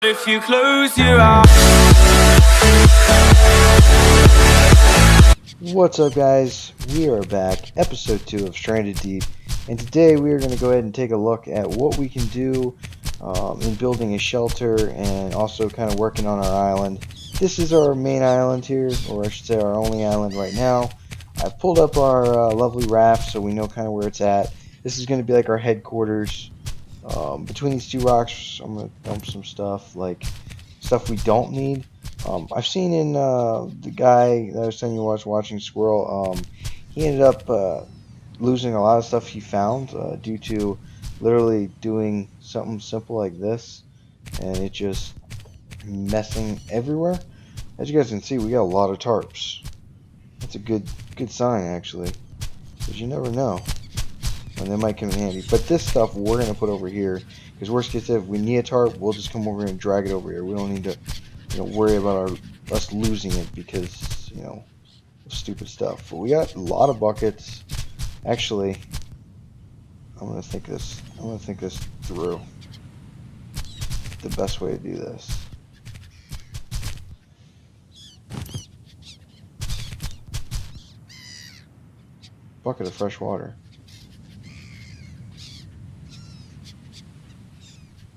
If you close your eyes. What's up, guys? We are back, episode 2 of Stranded Deep, and today we are going to go ahead and take a look at what we can do in building a shelter and also kind of working on our island. This is our main island here, or I should say our only island right now. I've pulled up our lovely raft so we know kind of where it's at. This is going to be like our headquarters. Between these two rocks, I'm going to dump some stuff, like stuff we don't need. I've seen in the guy that I was telling you was watching Squirrel, he ended up losing a lot of stuff he found due to literally doing something simple like this, and it just messing everywhere. As you guys can see, we got a lot of tarps. That's a good sign, actually, because you never know when they might come in handy. But this stuff we're going to put over here, because worst case, if we need a tarp, we'll just come over here and drag it over here. We don't need to worry about us losing it because, stupid stuff. But we got a lot of buckets. Actually, I'm gonna think this through. The best way to do this. Bucket of fresh water.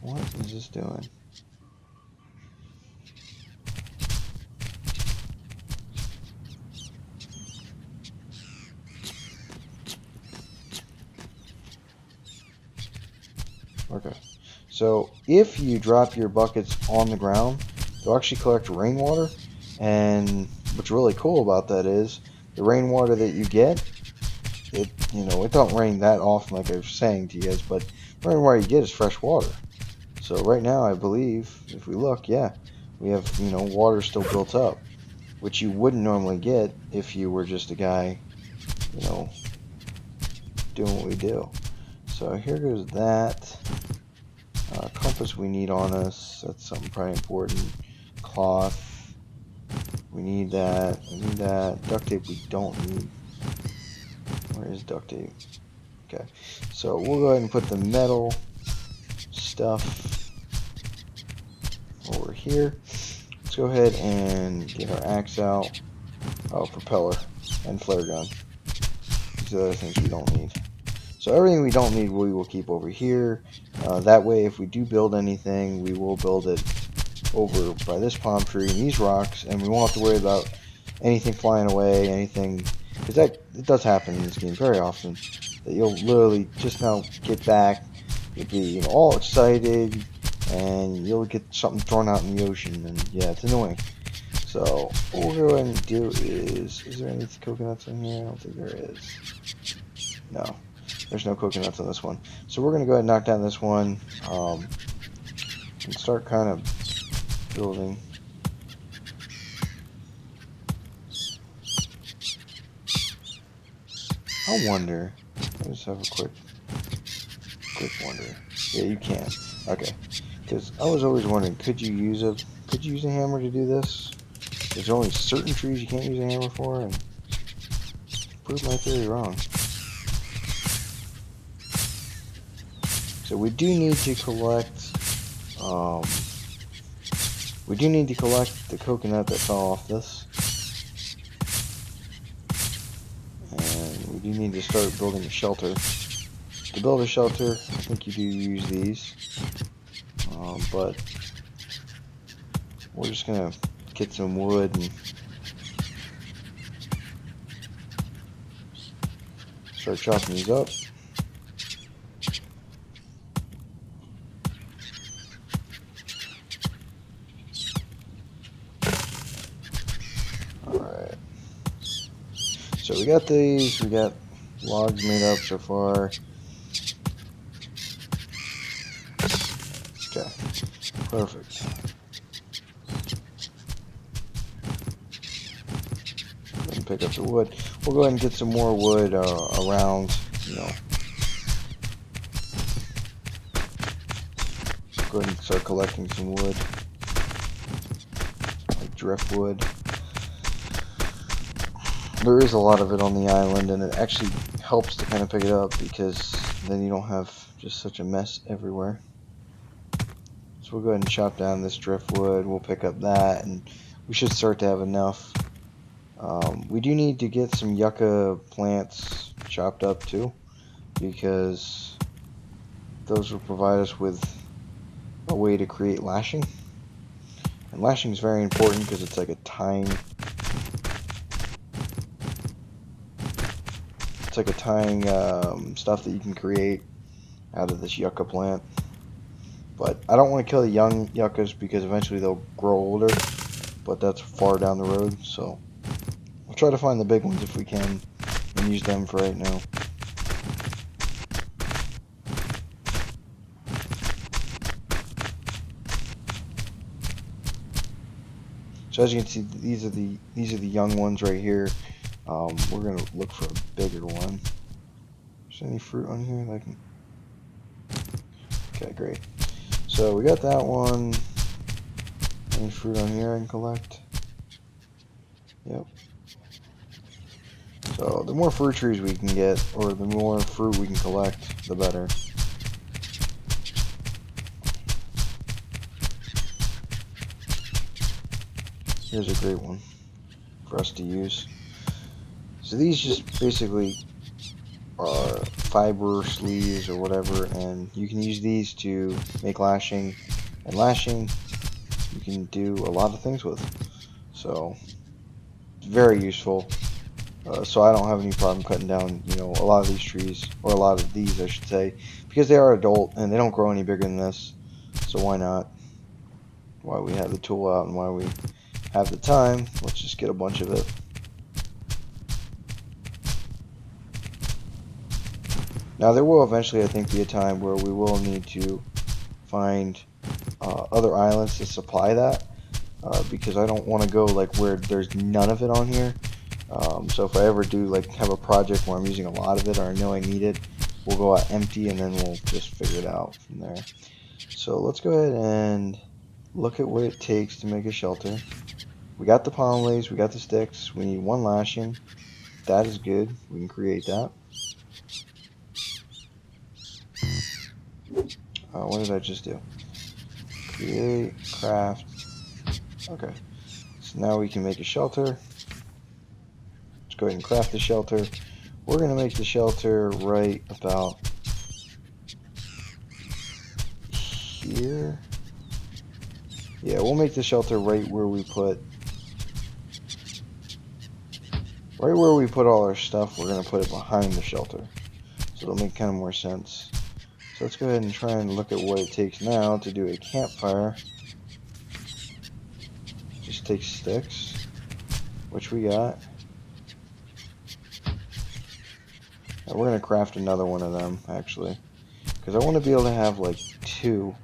What is this doing? Okay, so if you drop your buckets on the ground, they'll actually collect rainwater, and what's really cool about that is the rainwater that you get, it don't rain that often like I was saying to you guys, but the rainwater you get is fresh water. So right now, I believe, if we look, yeah, we have, water still built up, which you wouldn't normally get if you were just a guy, doing what we do. So here goes that. Compass we need on us. That's something probably important. Cloth. We need that. We need that. Duct tape we don't need. Where is duct tape? Okay. So we'll go ahead and put the metal stuff over here. Let's go ahead and get our axe out. Oh, propeller and flare gun. These are the other things we don't need. So everything we don't need, we will keep over here. That way, if we do build anything, we will build it over by this palm tree and these rocks, and we won't have to worry about anything flying away, anything, because it does happen in this game very often, that you'll literally just now get back, you'll be all excited, and you'll get something thrown out in the ocean, and yeah, it's annoying. So what we'll go ahead and do is there any coconuts in here? I don't think there is. No. There's no coconuts on this one. So we're going to go ahead and knock down this one and start kind of building. I wonder. Let's have a quick wonder. Yeah, you can. Okay. Because I was always wondering, could you use a hammer to do this? There's only certain trees you can't use a hammer for, and prove my theory wrong. So we do need to collect the coconut that fell off this, and we do need to start building a shelter. To build a shelter, I think you do use these, but we're just gonna get some wood and start chopping these up. So we got these, we got logs made up so far. Okay, perfect. Go ahead and pick up the wood. We'll go ahead and get some more wood around, Go ahead and start collecting some wood, like driftwood. There is a lot of it on the island, and it actually helps to kind of pick it up because then you don't have just such a mess everywhere. So we'll go ahead and chop down this driftwood. We'll pick up that, and we should start to have enough. We do need to get some yucca plants chopped up too, because those will provide us with a way to create lashing. And lashing is very important because it's like a tying. It's like a tying stuff that you can create out of this yucca plant. But I don't want to kill the young yuccas because eventually they'll grow older. But that's far down the road, so we'll try to find the big ones if we can and use them for right now. So as you can see, these are the young ones right here. We're gonna look for a bigger one. Is there any fruit on here that I can? Okay, great. So we got that one. Any fruit on here I can collect? Yep. So the more fruit trees we can get, or the more fruit we can collect, the better. Here's a great one for us to use. So these just basically are fiber sleeves or whatever, and you can use these to make lashing, and lashing you can do a lot of things with. So it's very useful. So I don't have any problem cutting down, a lot of these trees, or a lot of these I should say, because they are adult and they don't grow any bigger than this. So why not? Why we have the tool out and why we have the time, let's just get a bunch of it. Now there will eventually, I think, be a time where we will need to find other islands to supply that, because I don't want to go like where there's none of it on here. So if I ever do like have a project where I'm using a lot of it, or I know I need it, we'll go out empty and then we'll just figure it out from there. So let's go ahead and look at what it takes to make a shelter. We got the palm leaves, we got the sticks, we need one lashing. That is good, we can create that. What did I just do? Create, craft. Okay, so now we can make a shelter. Let's go ahead and craft the shelter. We're going to make the shelter right about here. Yeah, we'll make the shelter right where we put all our stuff. We're going to put it behind the shelter, so it'll make kind of more sense. So let's go ahead and try and look at what it takes now to do a campfire. Just take sticks, which we got. And we're going to craft another one of them, actually, because I want to be able to have like two.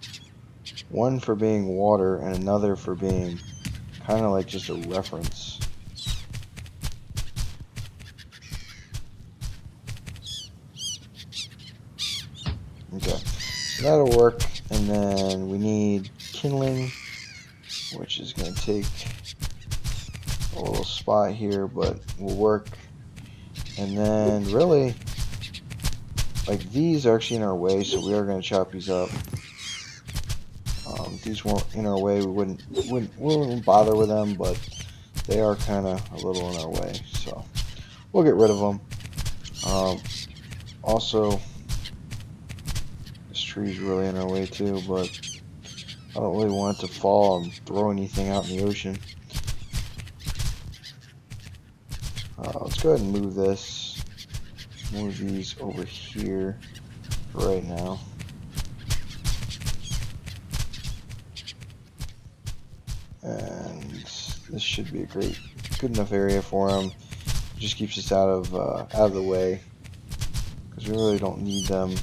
One for being water and another for being kind of like just a reference. Okay, so that'll work. And then we need kindling, which is going to take a little spot here, but will work. And then really, like, these are actually in our way, so we are going to chop these up. These weren't in our way, we wouldn't bother with them, but they are kind of a little in our way, so we'll get rid of them. Also, this tree's really in our way too, but I don't really want it to fall and throw anything out in the ocean. Let's go ahead and move this. Move these over here for right now. And this should be a good enough area for them. It just keeps us out of the way, because we really don't need them.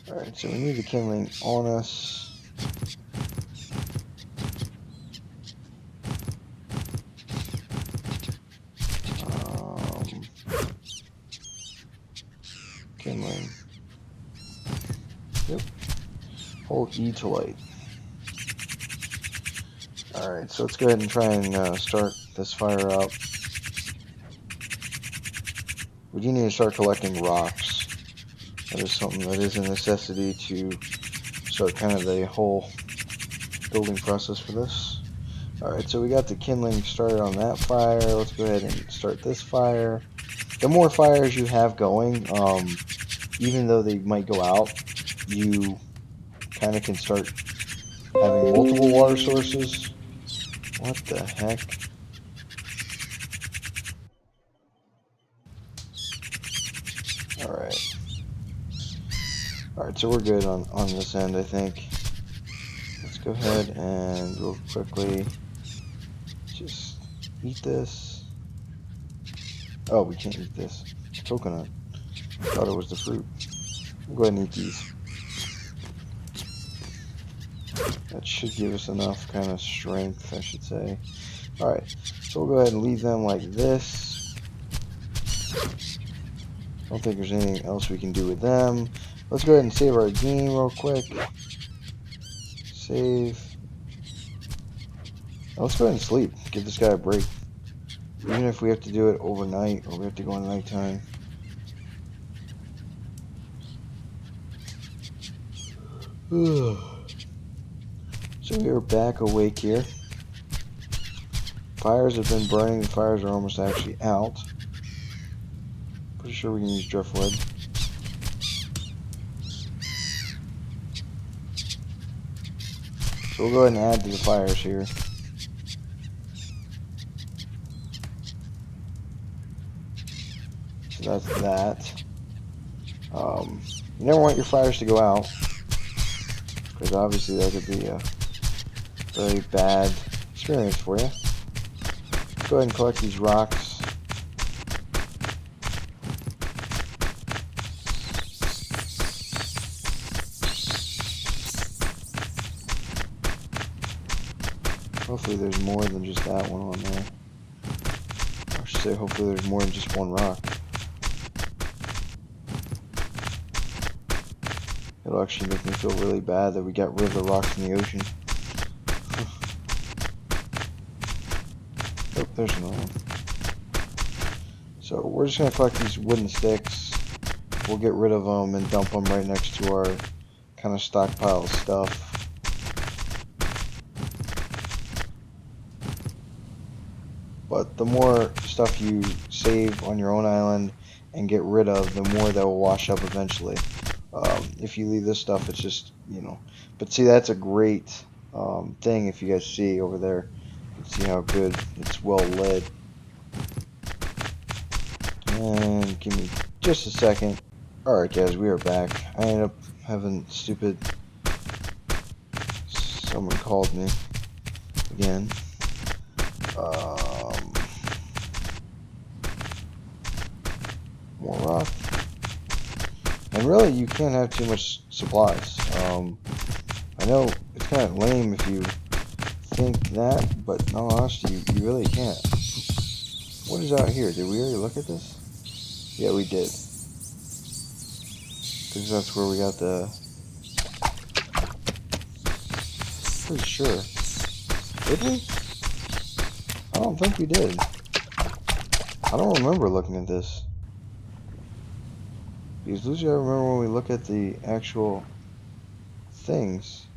Alright, so we need the kindling on us. Kindling. Yep. Hold E to light. Alright, so let's go ahead and try and start this fire up. We do need to start collecting rocks That is something that is a necessity to start kind of the whole building process for this. Alright, so we got the kindling started on that fire. Let's go ahead and start this fire. The more fires you have going, even though they might go out, you kind of can start having multiple water sources. What the heck? Alright. Alright, so we're good on this end, I think. Let's go ahead and real quickly just eat this. Oh, we can't eat this. It's coconut. I thought it was the fruit. We'll go ahead and eat these. That should give us enough kind of strength, I should say. Alright, so we'll go ahead and leave them like this. I don't think there's anything else we can do with them. Let's go ahead and save our game real quick. Save. Now let's go ahead and sleep. Give this guy a break. Even if we have to do it overnight or we have to go in nighttime. So we are back awake here. Fires have been burning. The fires are almost actually out. Pretty sure we can use driftwood. So we'll go ahead and add to the fires here. So that's that. You never want your fires to go out, because obviously that could be a very bad experience for you. Let's go ahead and collect these rocks. Hopefully there's more than just that one on there. I should say hopefully there's more than just one rock. It'll actually make me feel really bad that we got rid of the rocks in the ocean. Oh, there's another one. So we're just going to collect these wooden sticks. We'll get rid of them and dump them right next to our kind of stockpile of stuff. But the more stuff you save on your own island and get rid of, the more that will wash up eventually. If you leave this stuff, it's just, you know. But see, that's a great thing if you guys see over there. You can see how good it's well lit. And give me just a second. Alright guys, we are back. I ended up having stupid... Someone called me again. More rock. And really, you can't have too much supplies. I know it's kind of lame if you think that, but in all honesty, you really can't. What is out here? Did we already look at this? Yeah, we did. Because that's where we got the... Pretty sure. Did we? I don't think we did. I don't remember looking at this. Because usually I remember when we look at the actual things.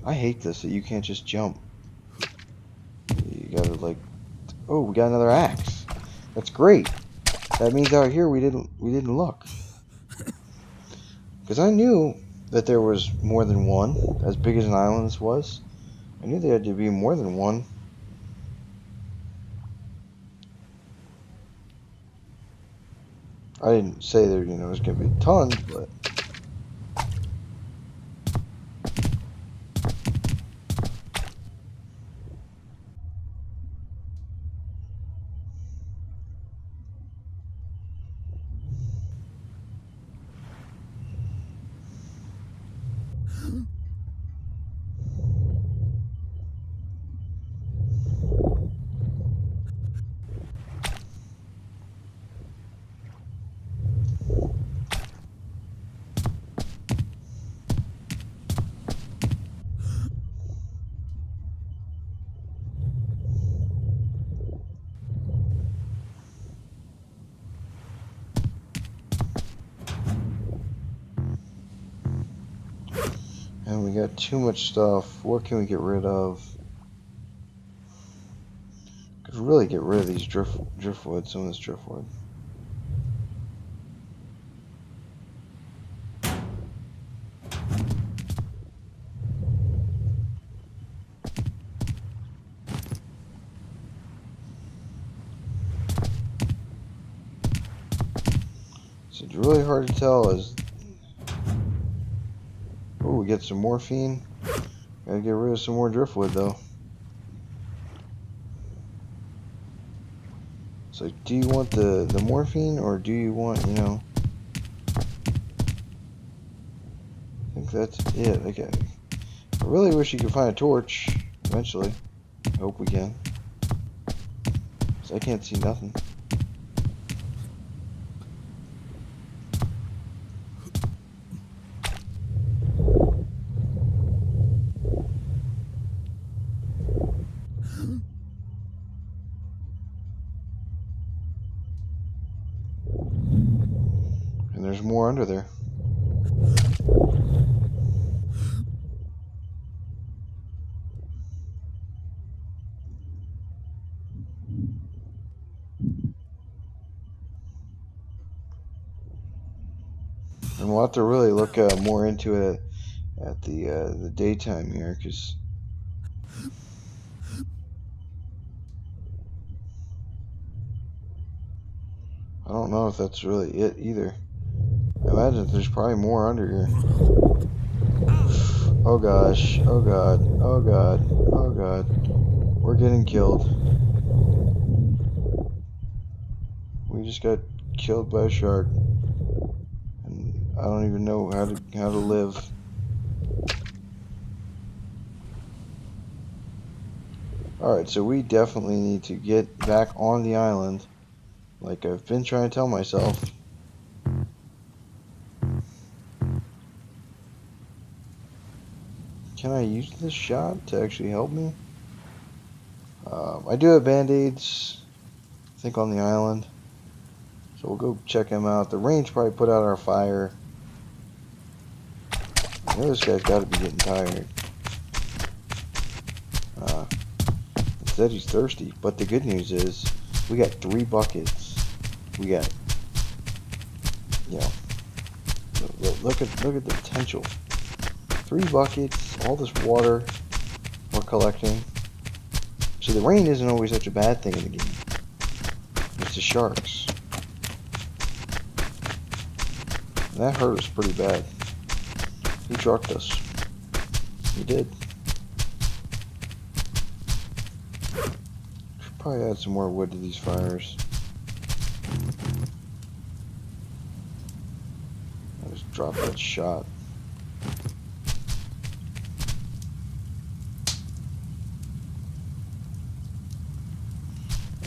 I hate this, that you can't just jump. You gotta like... Oh, we got another axe. That's great. That means out here we didn't look. Because I knew that there was more than one, as big as an island this was. I knew there had to be more than one. I didn't say there, you know, there's gonna be tons, but And we got too much stuff. What can we get rid of? Could really get rid of these driftwood, some of this driftwood. So it's really hard to tell as... Oh, we get some morphine. Gotta get rid of some more driftwood though. So do you want the morphine, or do you want, you know... I think that's it. Okay. I really wish you could find a torch eventually. I hope we can. 'Cause I can't see nothing. And there's more under there. And we'll have to really look more into it at the daytime here, because I don't know if that's really it either. I imagine there's probably more under here. Oh gosh, oh god, oh god, oh god. We're getting killed. We just got killed by a shark. And I don't even know how to live. Alright, so we definitely need to get back on the island, like I've been trying to tell myself. Can I use this shot to actually help me? I do have band-aids, I think, on the island. So we'll go check them out. The range probably put out our fire. I know this guy's got to be getting tired. Instead he's thirsty. But the good news is, we got 3 buckets. We got, you know, look at the potential. 3 buckets, all this water we're collecting. See, the rain isn't always such a bad thing in the game. It's the sharks. And that hurt us pretty bad. He trucked us. He did. Should probably add some more wood to these fires. I just dropped that shot.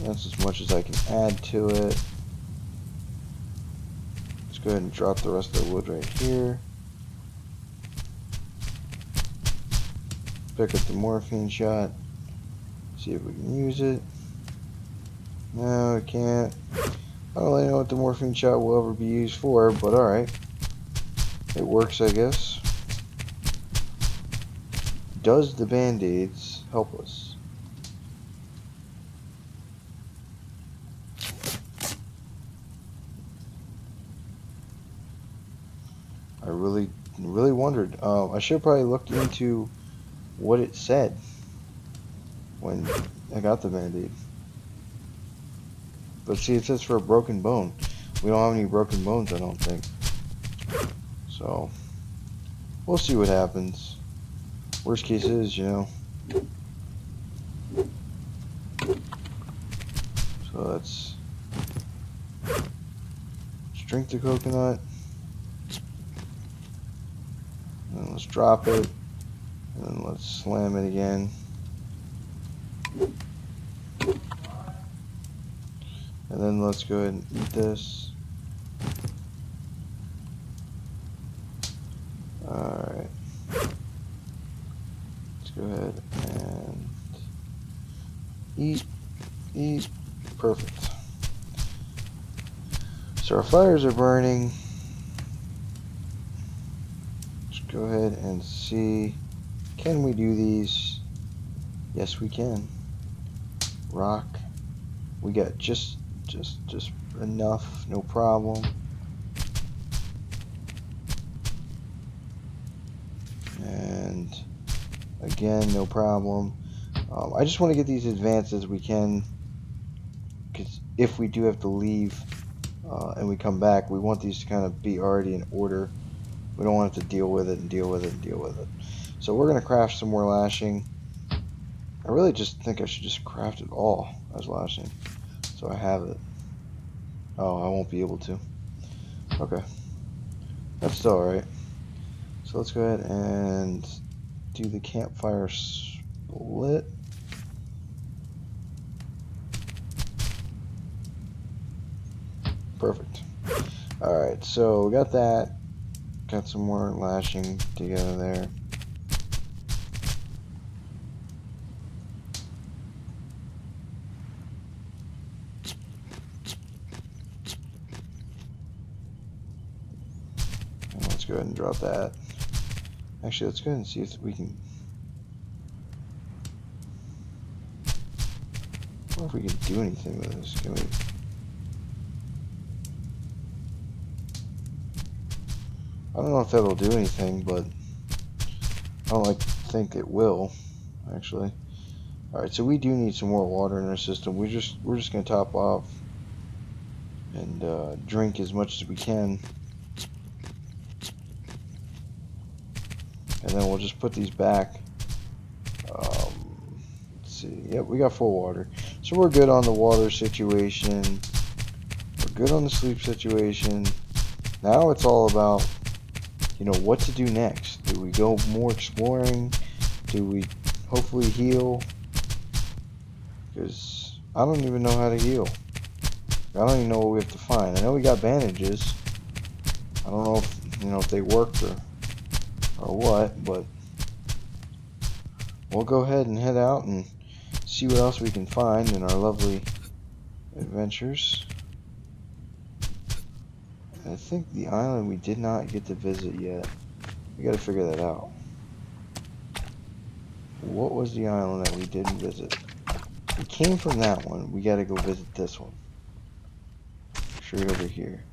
That's as much as I can add to it. Let's go ahead and drop the rest of the wood right here. Pick up the morphine shot. See if we can use it. No, I can't. I don't really know what the morphine shot will ever be used for, but alright. It works, I guess. Does the band-aids help us? I really wondered. I should probably look into what it said when I got the band-aid. But see, it says for a broken bone. We don't have any broken bones, I don't think. So, we'll see what happens. Worst case is, you know. So let's drink the coconut. And let's drop it. And then let's slam it again. And then let's go ahead and eat this. Alright. Let's go ahead and eat. Eat. Perfect. So our fires are burning. Let's go go ahead and see, can we do these? Yes, we can. Rock. We got just enough, no problem. And again, no problem. I just want to get these advanced as we can, because if we do have to leave and we come back, we want these to kind of be already in order. We don't want it to deal with it and deal with it and deal with it. So we're going to craft some more lashing. I really just think I should just craft it all as lashing, so I have it. Oh, I won't be able to. Okay. That's still alright. So let's go ahead and do the campfire split. Perfect. Alright, so we got that. Got some more lashing together there. And let's go ahead and drop that. Actually, let's go ahead and see if we can. I don't know if we can do anything with this. Can we? I don't know if that'll do anything, but I don't think it will, actually. Alright, so we do need some more water in our system. We're just gonna top off and drink as much as we can. And then we'll just put these back. Let's see. Yep, we got full water. So we're good on the water situation. We're good on the sleep situation. Now it's all about, what to do next. Do we go more exploring? Do we hopefully heal? Because I don't even know how to heal. I don't even know what we have to find. I know we got bandages. I don't know if they worked or what, but we'll go ahead and head out and see what else we can find in our lovely adventures. And I think the island we did not get to visit yet. We gotta figure that out. What was the island that we didn't visit? We came from that one. We gotta go visit this one. Straight over here.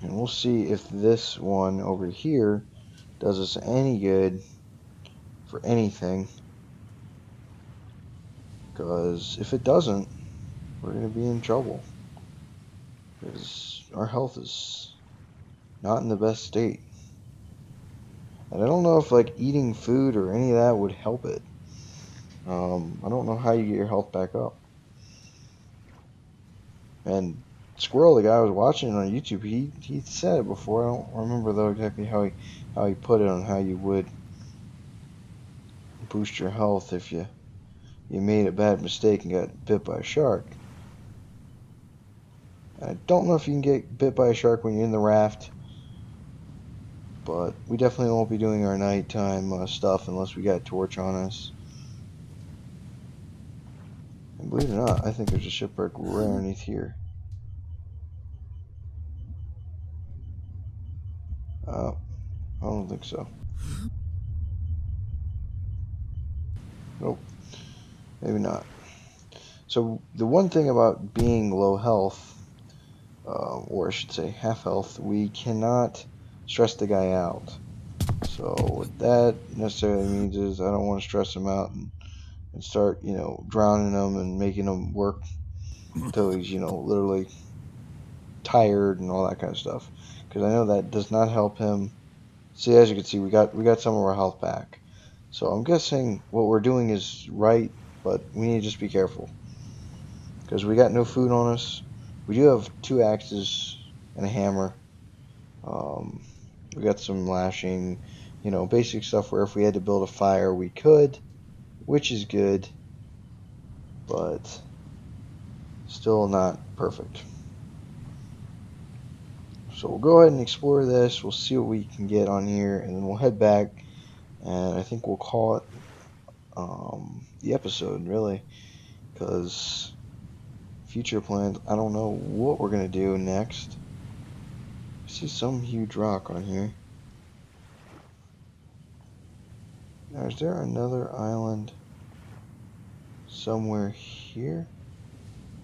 And we'll see if this one over here does us any good for anything. Because if it doesn't, we're going to be in trouble. Because our health is not in the best state. And I don't know if eating food or any of that would help it. I don't know how you get your health back up. And Squirrel, the guy I was watching on YouTube, he said it before. I don't remember though exactly how he put it on how you would boost your health if you made a bad mistake and got bit by a shark. I don't know if you can get bit by a shark when you're in the raft, but we definitely won't be doing our nighttime stuff unless we got a torch on us. And believe it or not, I think there's a shipwreck right underneath here. I don't think so. Nope. Maybe not. So the one thing about being low health, or I should say half health, we cannot stress the guy out. So what that necessarily means is I don't want to stress him out and start, drowning him and making him work until he's, literally tired and all that kind of stuff. Because I know that does not help him. See, as you can see, we got some of our health back. So I'm guessing what we're doing is right, but we need to just be careful. Because we got no food on us. We do have 2 axes and a hammer. We got some lashing, basic stuff where if we had to build a fire, we could, which is good, but still not perfect. So we'll go ahead and explore this. We'll see what we can get on here, and then we'll head back, and I think we'll call it the episode, really, because future plans. I don't know what we're gonna do next. I see some huge rock on here. Now, is there another island somewhere here?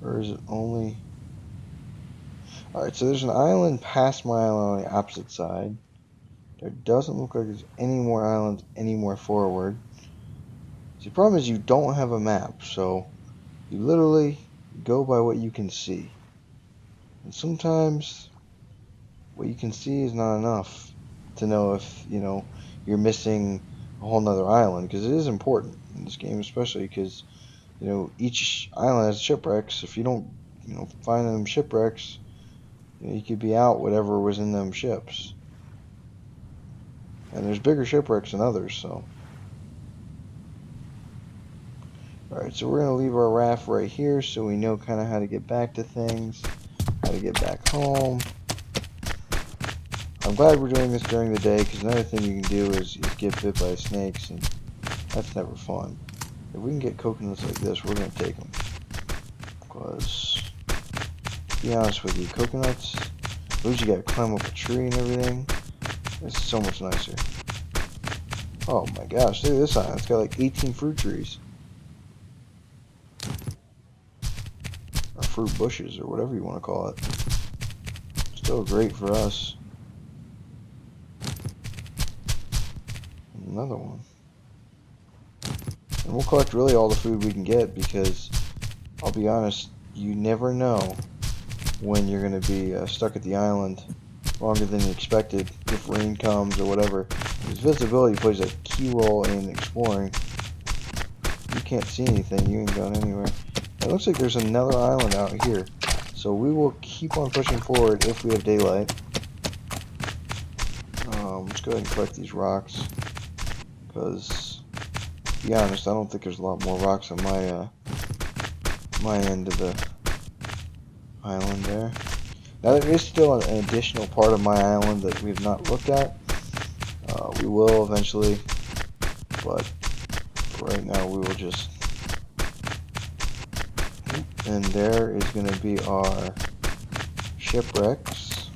Or is it only... Alright, so there's an island past my island on the opposite side. There doesn't look like there's any more islands any more forward. See, the problem is you don't have a map, so you literally go by what you can see. And sometimes what you can see is not enough to know if, you know, you're missing a whole nother island, because it is important in this game, especially because, you know, each island has shipwrecks. If you don't, you know, find them shipwrecks, you know, you could be out whatever was in them ships. And there's bigger shipwrecks than others, so. Alright, so we're going to leave our raft right here so we know kind of how to get back to things, how to get back home. I'm glad we're doing this during the day, because another thing you can do is get bit by snakes, and that's never fun. If we can get coconuts like this, we're going to take them. Because, to be honest with you, coconuts, at least you got to climb up a tree and everything. It's so much nicer. Oh my gosh, look at this island. It's got like 18 fruit trees. Or fruit bushes, or whatever you want to call it. Still great for us. Another one. And we'll collect really all the food we can get, because I'll be honest, you never know when you're going to be stuck at the island longer than you expected, if rain comes or whatever. Because visibility plays a key role in exploring. You can't see anything, you ain't going anywhere. It looks like there's another island out here, so we will keep on pushing forward if we have daylight. Let's go ahead and collect these rocks, because to be honest, I don't think there's a lot more rocks on my end of the island there. Now there is still an additional part of my island that we've not looked at. We will eventually, but for right now we will just... And there is going to be our shipwrecks.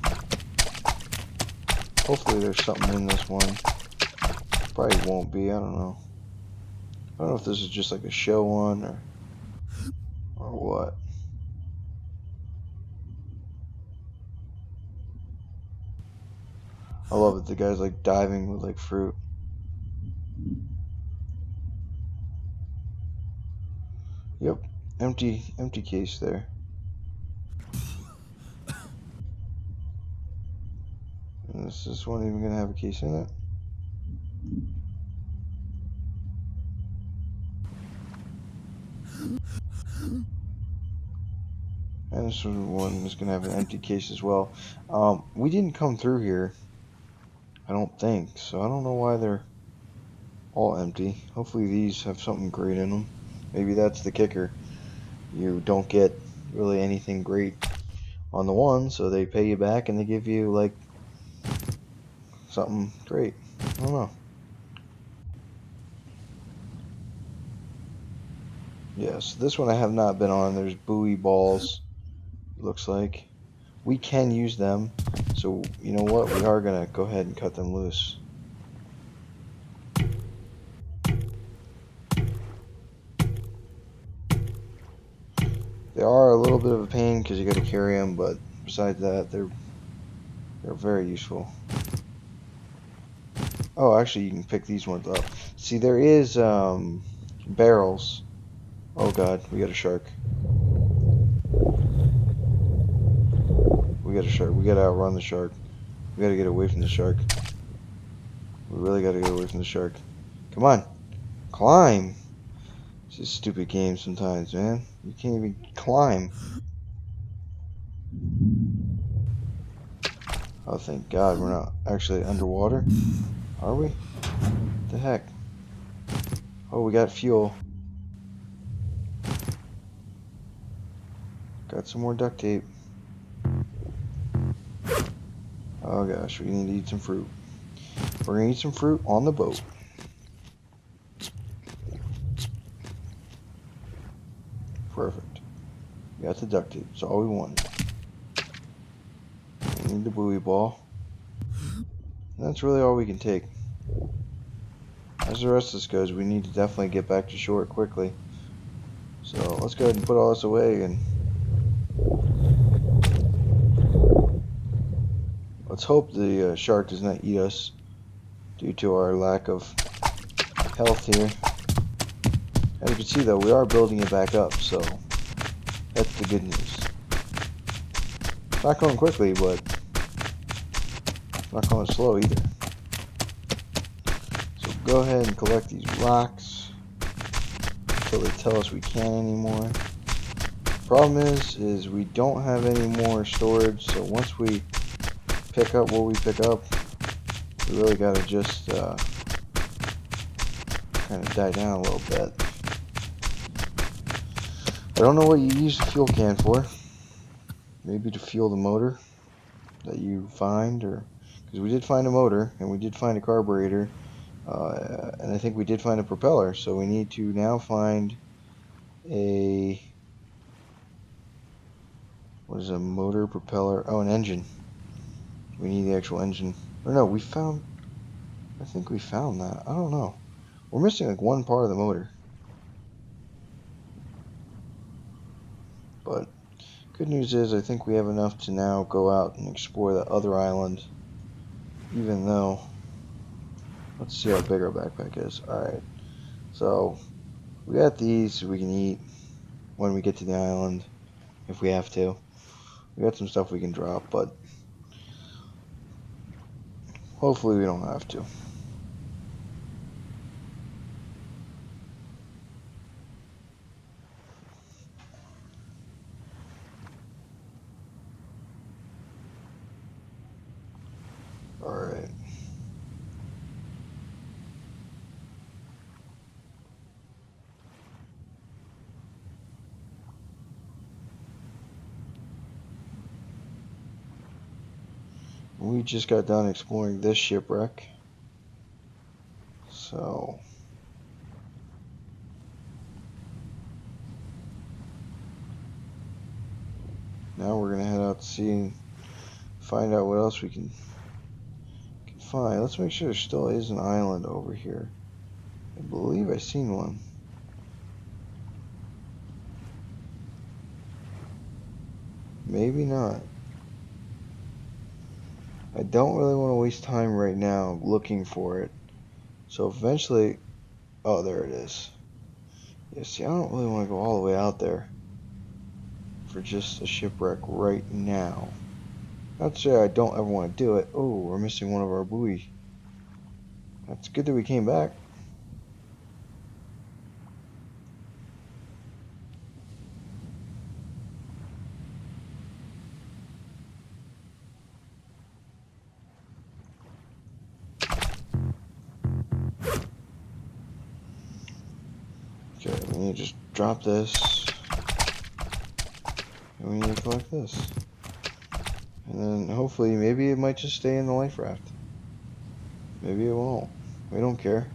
Hopefully there's something in this one. Probably won't be, I don't know. I don't know if this is just like a show one or what. I love it, the guy's like diving with like fruit. Yep, empty case there. And is this one even gonna have a case in it? And this one is gonna have an empty case as well. We didn't come through here, I don't think, so I don't know why they're all empty. Hopefully these have something great in them. Maybe that's the kicker. You don't get really anything great on the one, so they pay you back and they give you like something great. I don't know. Yes, this one I have not been on. There's buoy balls, looks like. We can use them, so you know what? We are gonna go ahead and cut them loose. They are a little bit of a pain because you got to carry them, but besides that, they're very useful. Oh, actually, you can pick these ones up. See, there is barrels. Oh God, we got a shark. We got a shark. We got to outrun the shark. We got to get away from the shark. We really got to get away from the shark. Come on, climb. It's a stupid game sometimes, man. You can't even climb. Oh, thank God we're not actually underwater. Are we? What the heck? Oh, we got fuel. Got some more duct tape. Oh gosh, we need to eat some fruit. We're gonna eat some fruit on the boat. Perfect. We got the duct tape. That's all we wanted. We need the buoy ball. And that's really all we can take. As the rest of this goes, we need to definitely get back to shore quickly. So let's go ahead and put all this away and let's hope the shark does not eat us due to our lack of health here. As you can see though, we are building it back up, so that's the good news. It's not going quickly, but it's not going slow either. So go ahead and collect these rocks until they tell us we can't anymore. Problem is we don't have any more storage, so once we pick up what we pick up, we really gotta just kind of die down a little bit. I don't know what you use the fuel can for. Maybe to fuel the motor that you find, or because we did find a motor and we did find a carburetor, and I think we did find a propeller. So we need to now find a what is a motor, propeller? Oh, an engine. We need the actual engine. Or no, I think we found that. I don't know. We're missing like one part of the motor. But good news is I think we have enough to now go out and explore that other island. Even though, let's see how big our backpack is. Alright, so we got these so we can eat when we get to the island if we have to. We got some stuff we can drop, but hopefully we don't have to. Alright. We just got done exploring this shipwreck. So now we're gonna head out to sea and find out what else we can find. Let's make sure there still is an island over here. I believe I seen one. Maybe not. I don't really want to waste time right now looking for it. So eventually, oh, there it is. Yeah, see, I don't really want to go all the way out there for just a shipwreck right now. Not to say I don't ever want to do it. Oh, we're missing one of our buoy. That's good that we came back. Okay, we need to just drop this. And we need to collect this. And then hopefully, maybe it might just stay in the life raft. Maybe it won't. We don't care.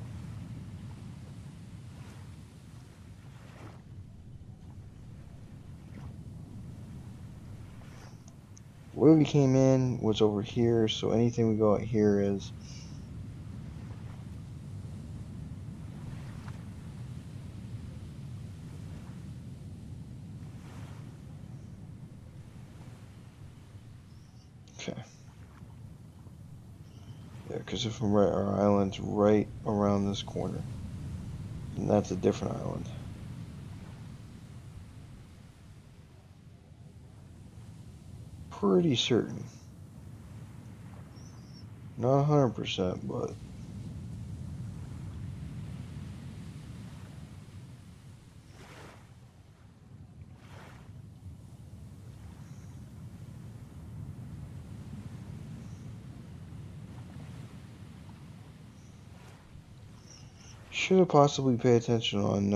Where we came in was over here, so anything we go out here is. Okay. Yeah, because if I'm right, our island's right around this corner. And that's a different island. Pretty certain. Not 100%, but should have possibly paid attention on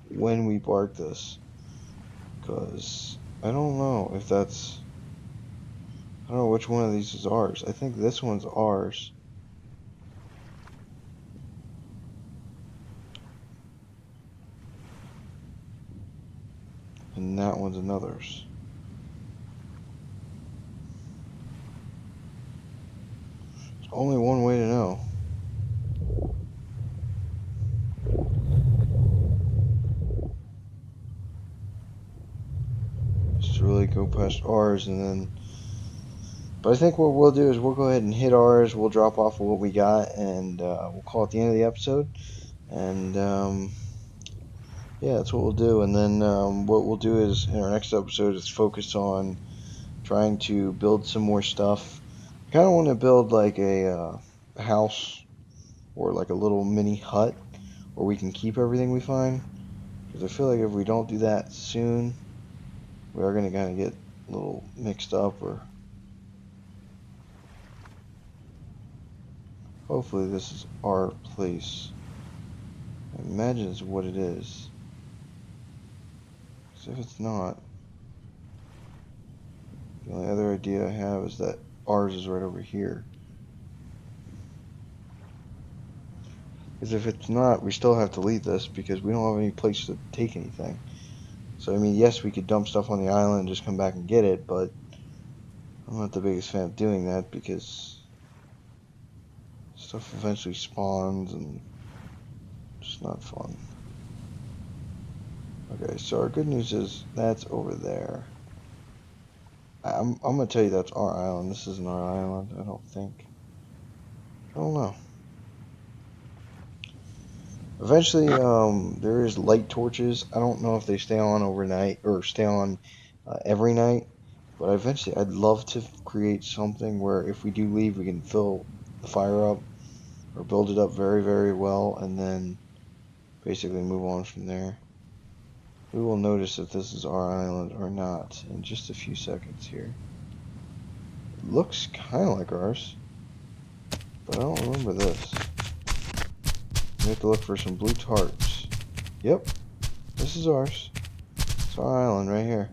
when we barked this, because I don't know if that's. I don't know which one of these is ours. I think this one's ours. I and that one's another's. There's only one way to know. Just to really go past ours, and then. But I think what we'll do is we'll go ahead and hit ours. We'll drop off of what we got, and we'll call it the end of the episode. And yeah, that's what we'll do. And then what we'll do is in our next episode is focus on trying to build some more stuff. I kind of want to build like a house or like a little mini hut where we can keep everything we find. Because I feel like if we don't do that soon, we are going to kind of get a little mixed up. Or hopefully this is our place. I imagine it's what it is. Because if it's not, the only other idea I have is that ours is right over here. Because if it's not, we still have to leave this because we don't have any place to take anything. So, I mean, yes, we could dump stuff on the island and just come back and get it, but I'm not the biggest fan of doing that because stuff eventually spawns and it's just not fun. Okay, so our good news is that's over there. I'm going to tell you that's our island. This isn't our island, I don't think. I don't know. Eventually, there is light torches. I don't know if they stay on overnight or stay on every night, but eventually I'd love to create something where if we do leave, we can fill the fire up or build it up very, very well, and then basically move on from there. We will notice if this is our island or not in just a few seconds here. It looks kind of like ours, but I don't remember this. We have to look for some blue tarps. Yep, this is ours. It's our island right here.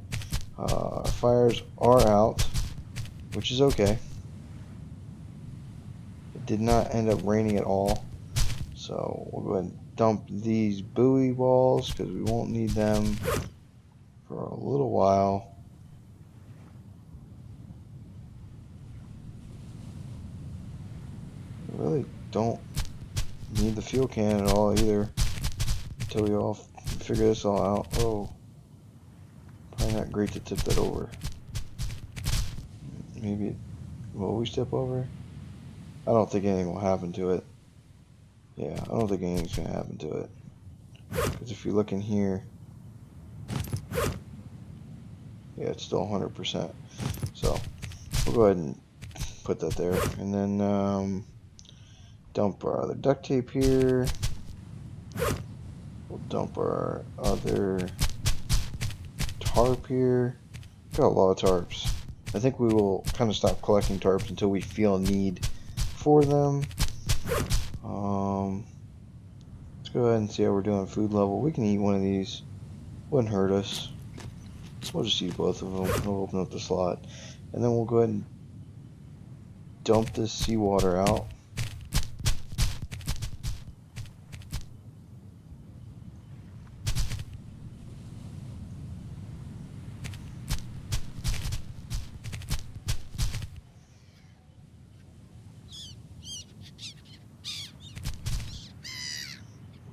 Our fires are out, which is okay. It did not end up raining at all, so we'll go ahead and dump these buoy walls because we won't need them for a little while. We really don't need the fuel can at all either until we all figure this all out. Oh, probably not great to tip that over. Maybe will we step over? I don't think anything will happen to it. Yeah, I don't think anything's gonna happen to it. Because if you look in here, yeah, it's still 100%. So we'll go ahead and put that there, and then dump our other duct tape here. We'll dump our other tarp here. Got a lot of tarps. I think we will kind of stop collecting tarps until we feel a need for them. Let's go ahead and see how we're doing food level. We can eat one of these. Wouldn't hurt us. We'll just eat both of them. We'll open up the slot. And then we'll go ahead and dump this seawater out.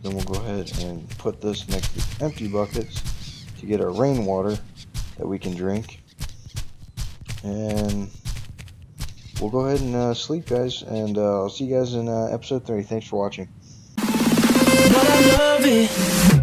Then we'll go ahead and put this next to empty buckets to get our rainwater that we can drink. And we'll go ahead and sleep, guys. And I'll see you guys in episode 30. Thanks for watching. But I love it.